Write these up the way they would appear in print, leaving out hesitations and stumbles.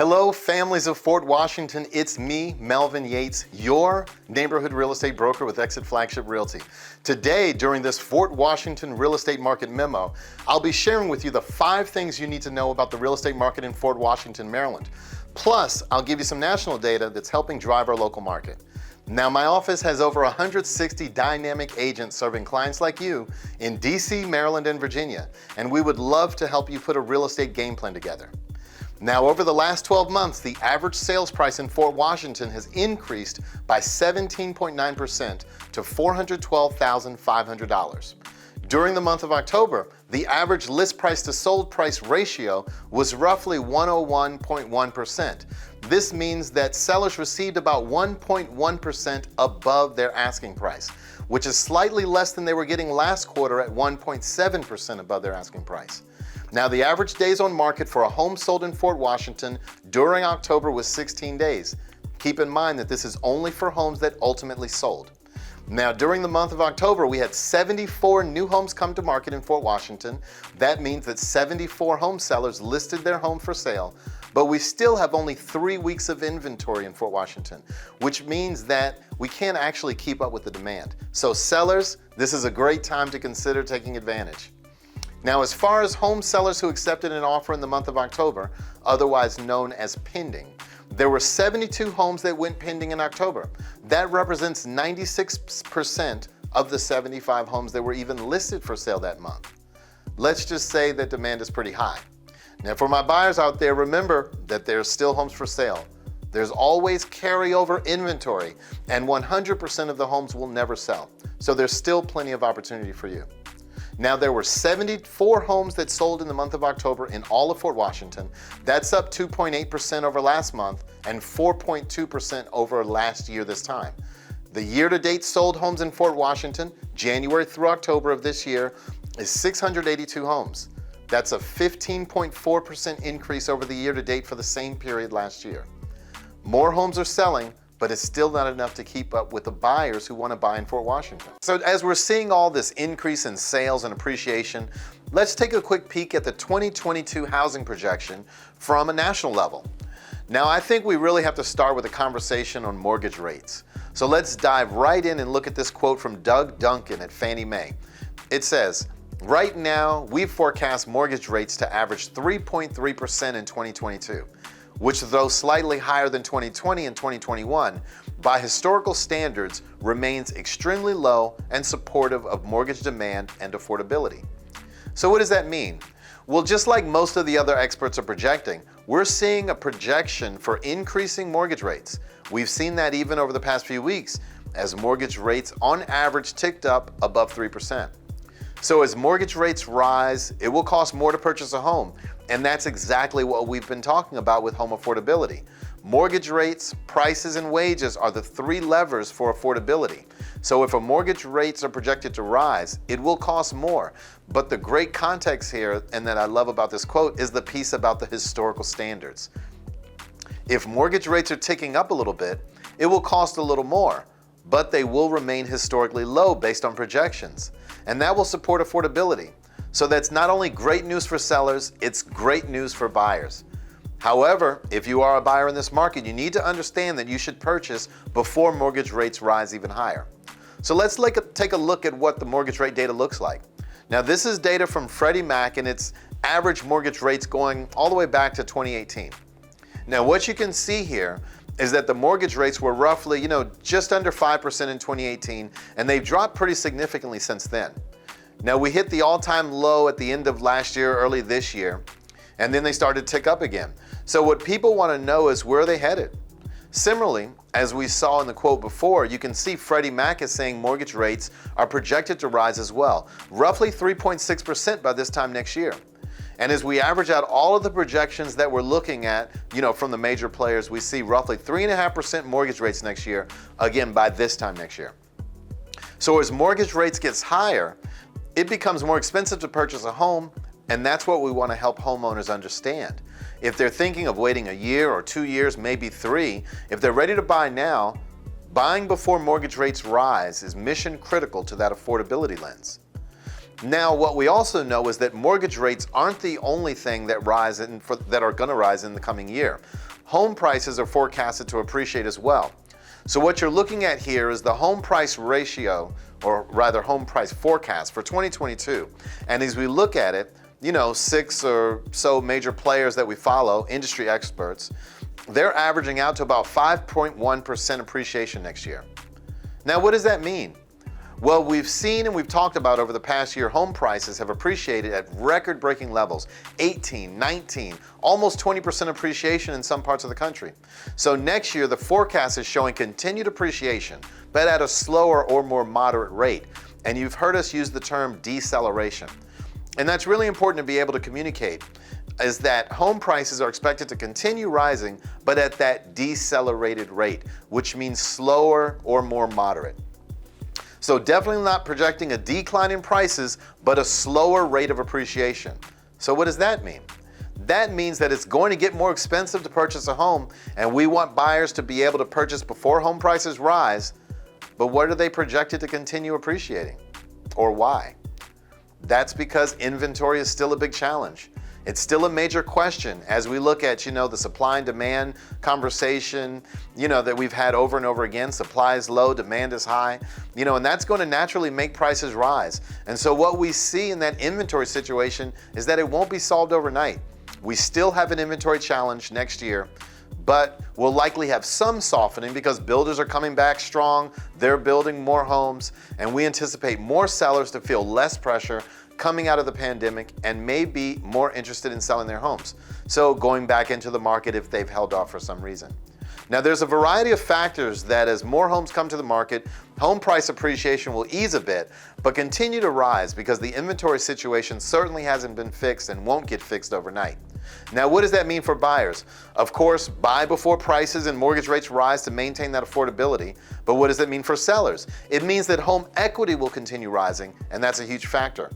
Hello, families of Fort Washington. It's me, Melvin Yates, your neighborhood real estate broker with EXIT Flagship Realty. Today, during this Fort Washington real estate market memo, I'll be sharing with you the 5 things you need to know about the real estate market in Fort Washington, Maryland. Plus, I'll give you some national data that's helping drive our local market. Now, my office has over 160 dynamic agents serving clients like you in DC, Maryland, and Virginia, and we would love to help you put a real estate game plan together. Now, over the last 12 months, the average sales price in Fort Washington has increased by 17.9% to $412,500. During the month of October, the average list price to sold price ratio was roughly 101.1%. This means that sellers received about 1.1% above their asking price, which is slightly less than they were getting last quarter at 1.7% above their asking price. Now, the average days on market for a home sold in Fort Washington during October was 16 days. Keep in mind that this is only for homes that ultimately sold. Now, during the month of October, we had 74 new homes come to market in Fort Washington. That means that 74 home sellers listed their home for sale, but we still have only 3 weeks of inventory in Fort Washington, which means that we can't actually keep up with the demand. So sellers, this is a great time to consider taking advantage. Now, as far as home sellers who accepted an offer in the month of October, otherwise known as pending, there were 72 homes that went pending in October. That represents 96% of the 75 homes that were even listed for sale that month. Let's just say that demand is pretty high. Now, for my buyers out there, remember that there's still homes for sale. There's always carryover inventory, and 100% of the homes will never sell. So there's still plenty of opportunity for you. Now, there were 74 homes that sold in the month of October in all of Fort Washington. That's up 2.8% over last month and 4.2% over last year this time. The year-to-date sold homes in Fort Washington, January through October of this year, is 682 homes. That's a 15.4% increase over the year-to-date for the same period last year. More homes are selling, but it's still not enough to keep up with the buyers who want to buy in Fort Washington. So as we're seeing all this increase in sales and appreciation, let's take a quick peek at the 2022 housing projection from a national level. Now, I think we really have to start with a conversation on mortgage rates. So let's dive right in and look at this quote from Doug Duncan at Fannie Mae. It says, "Right now, we forecast mortgage rates to average 3.3% in 2022. which, though slightly higher than 2020 and 2021, by historical standards remains extremely low and supportive of mortgage demand and affordability." So what does that mean? Well, just like most of the other experts are projecting, we're seeing a projection for increasing mortgage rates. We've seen that even over the past few weeks, as mortgage rates on average ticked up above 3%. So as mortgage rates rise, it will cost more to purchase a home, and that's exactly what we've been talking about with home affordability. Mortgage rates, prices, and wages are the 3 levers for affordability. So if mortgage rates are projected to rise, it will cost more. But the great context here, and that I love about this quote, is the piece about the historical standards. If mortgage rates are ticking up a little bit, it will cost a little more, but they will remain historically low based on projections, and that will support affordability. So that's not only great news for sellers, it's great news for buyers. However, if you are a buyer in this market, you need to understand that you should purchase before mortgage rates rise even higher. So let's take a look at what the mortgage rate data looks like. Now, this is data from Freddie Mac, and it's average mortgage rates going all the way back to 2018. Now, what you can see here is that the mortgage rates were roughly, just under 5% in 2018, and they've dropped pretty significantly since then. Now, we hit the all-time low at the end of last year, early this year, and then they started to tick up again. So what people want to know is, where are they headed? Similarly, as we saw in the quote before, you can see Freddie Mac is saying mortgage rates are projected to rise as well, roughly 3.6% by this time next year. And as we average out all of the projections that we're looking at, from the major players, we see roughly 3.5% mortgage rates next year, again, by this time next year. So as mortgage rates gets higher, it becomes more expensive to purchase a home, and that's what we want to help homeowners understand. If they're thinking of waiting a year or 2 years, maybe 3, if they're ready to buy now, buying before mortgage rates rise is mission critical to that affordability lens. Now, what we also know is that mortgage rates aren't the only thing that are going to rise in the coming year. home prices are forecasted to appreciate as well. So what you're looking at here is the home price ratio, or rather home price forecast for 2022. And as we look at it, 6 or so major players that we follow, industry experts, they're averaging out to about 5.1% appreciation next year. Now, what does that mean? Well, we've seen and we've talked about over the past year, home prices have appreciated at record-breaking levels, 18, 19, almost 20% appreciation in some parts of the country. So next year, the forecast is showing continued appreciation, but at a slower or more moderate rate. And you've heard us use the term deceleration. And that's really important to be able to communicate, is that home prices are expected to continue rising, but at that decelerated rate, which means slower or more moderate. So definitely not projecting a decline in prices, but a slower rate of appreciation. So what does that mean? That means that it's going to get more expensive to purchase a home, and we want buyers to be able to purchase before home prices rise, but what are they projected to continue appreciating? Or why? That's because inventory is still a big challenge. It's still a major question as we look at, the supply and demand conversation, that we've had over and over again. Supply is low, demand is high, and that's going to naturally make prices rise. And so what we see in that inventory situation is that it won't be solved overnight. We still have an inventory challenge next year, but we'll likely have some softening because builders are coming back strong, they're building more homes, and we anticipate more sellers to feel less pressure coming out of the pandemic and may be more interested in selling their homes. So going back into the market if they've held off for some reason. Now there's a variety of factors that as more homes come to the market, home price appreciation will ease a bit, but continue to rise because the inventory situation certainly hasn't been fixed and won't get fixed overnight. Now, what does that mean for buyers? Of course, buy before prices and mortgage rates rise to maintain that affordability. But what does it mean for sellers? It means that home equity will continue rising, and that's a huge factor.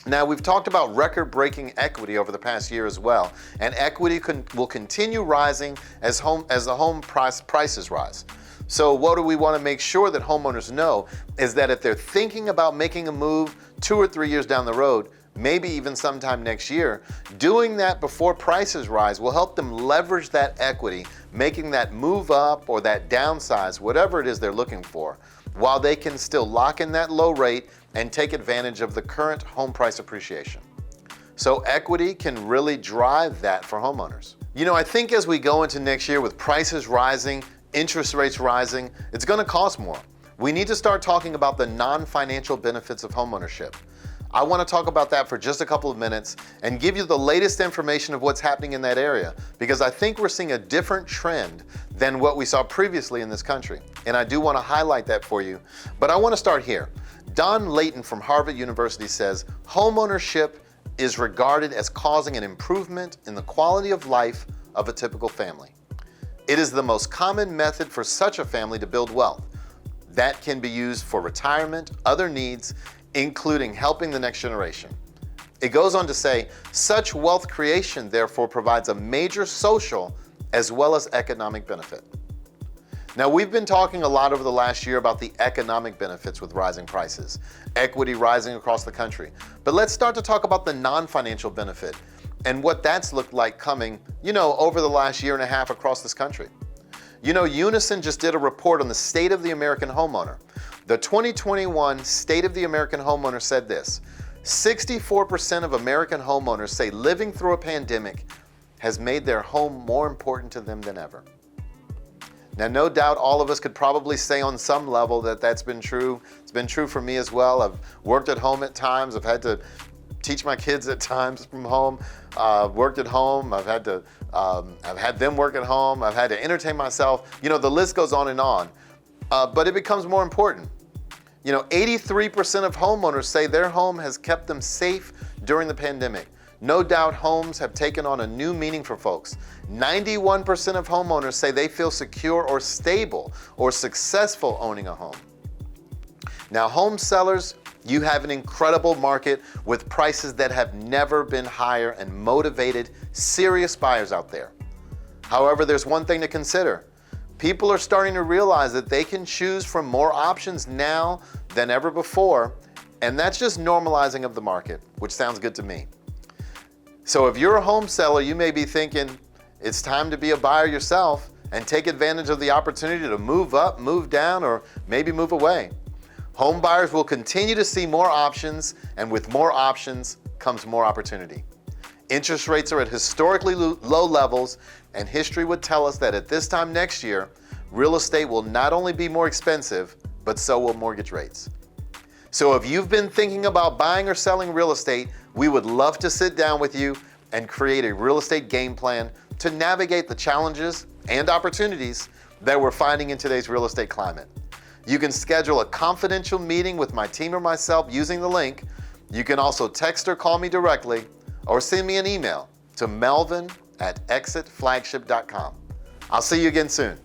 Now, we've talked about record-breaking equity over the past year as well, and equity will continue rising as the home prices rise. So what do we want to make sure that homeowners know is that if they're thinking about making a move 2 or 3 years down the road, maybe even sometime next year, doing that before prices rise will help them leverage that equity, making that move up or that downsize, whatever it is they're looking for, while they can still lock in that low rate and take advantage of the current home price appreciation. So equity can really drive that for homeowners. I think as we go into next year with prices rising, interest rates rising, it's going to cost more. We need to start talking about the non-financial benefits of homeownership. I want to talk about that for just a couple of minutes and give you the latest information of what's happening in that area, because I think we're seeing a different trend than what we saw previously in this country. And I do want to highlight that for you. But I want to start here. Don Layton from Harvard University says, homeownership is regarded as causing an improvement in the quality of life of a typical family. It is the most common method for such a family to build wealth. That can be used for retirement, other needs, including helping the next generation. It goes on to say, such wealth creation therefore provides a major social as well as economic benefit. Now, we've been talking a lot over the last year about the economic benefits with rising prices, equity rising across the country. But let's start to talk about the non-financial benefit and what that's looked like coming, over the last year and a half across this country. Unison just did a report on the state of the American homeowner. The 2021 State of the American Homeowner said this: 64% of American homeowners say living through a pandemic has made their home more important to them than ever. Now, no doubt all of us could probably say on some level that that's been true. It's been true for me as well. I've worked at home at times. I've had to teach my kids at times from home. Worked at home. I've had them work at home. I've had to entertain myself. The list goes on and on. But it becomes more important. 83% of homeowners say their home has kept them safe during the pandemic. No doubt homes have taken on a new meaning for folks. 91% of homeowners say they feel secure or stable or successful owning a home. Now, home sellers, you have an incredible market with prices that have never been higher and motivated, serious buyers out there. However, there's one thing to consider. People are starting to realize that they can choose from more options now than ever before, and that's just normalizing of the market, which sounds good to me. So if you're a home seller, you may be thinking, it's time to be a buyer yourself and take advantage of the opportunity to move up, move down, or maybe move away. Home buyers will continue to see more options, and with more options comes more opportunity. Interest rates are at historically low levels, and history would tell us that at this time next year, real estate will not only be more expensive, but so will mortgage rates. So if you've been thinking about buying or selling real estate, we would love to sit down with you and create a real estate game plan to navigate the challenges and opportunities that we're finding in today's real estate climate. You can schedule a confidential meeting with my team or myself using the link. You can also text or call me directly or send me an email to melvin@exitflagship.com. I'll see you again soon.